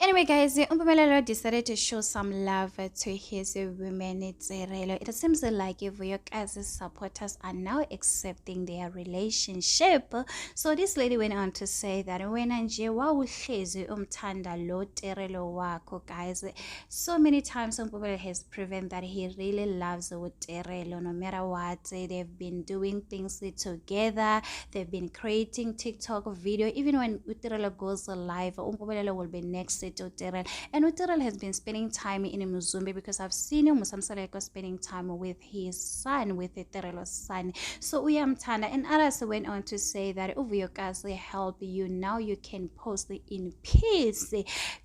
Anyway, guys, Mpumelelo decided to show some love to his women. Tirelo. It seems like Vuyokazi supporters are now accepting their relationship. So this lady went on to say that when nje wawuhlezi umthanda lo Tirelo wakho, guys. So many times Mpumelelo has proven that he really loves Tirelo. No matter what, they've been doing things together. They've been creating TikTok video. Even when Tirelo goes live, Mpumelelo will be next to Tirelo. And Tirelo has been spending time in Muzumbe because I've seen him Mseleku spending time with his son, with Tirelo's son. So uyamthanda. And others went on to say that Vuyokazi help you now, you can post in peace.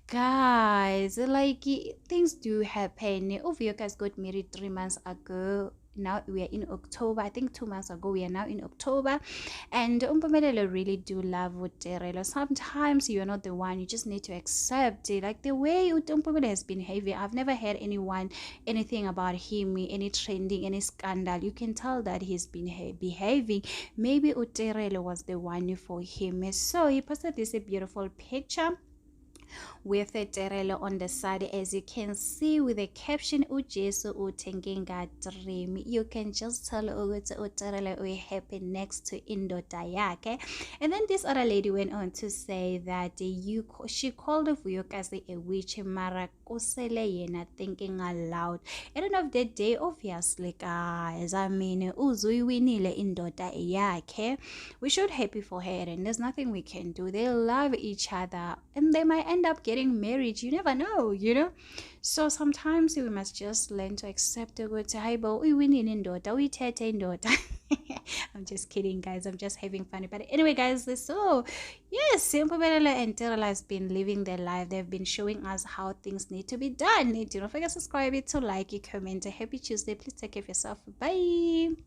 Guys, like things do happen. Vuyokazi got married 3 months ago. Now we are in October. I think 2 months ago we are now in October, and Mpumelelo really do love Tirelo. Sometimes you are not the one, you just need to accept it. Like the way Mpumelelo has been behaving, I've never heard anything about him, any trending, any scandal. You can tell that he's been behaving. Maybe Tirelo was the one for him. So he posted this beautiful picture with a Tirelo on the side, as you can see, with the caption ujesu utenginga dream. You can just tell Tirelo we happy next to indoda yake. And then this other lady went on to say that she called Vuyokazi a witch, mara kusele yena thinking aloud. At the end of the day, obviously guys, I mean uzuiwinile indoda yake. We should happy for her, and there's nothing we can do. They love each other and they might end up getting married. You never know. So sometimes we must just learn to accept the good table. We win in daughter, we tete in daughter. I'm just kidding, guys. I'm just having fun. But anyway, guys, so yes, Mpumelelo and Tirelo has been living their life. They've been showing us how things need to be done. Do not forget to subscribe, to like, comment. Happy Tuesday. Please take care of yourself. Bye.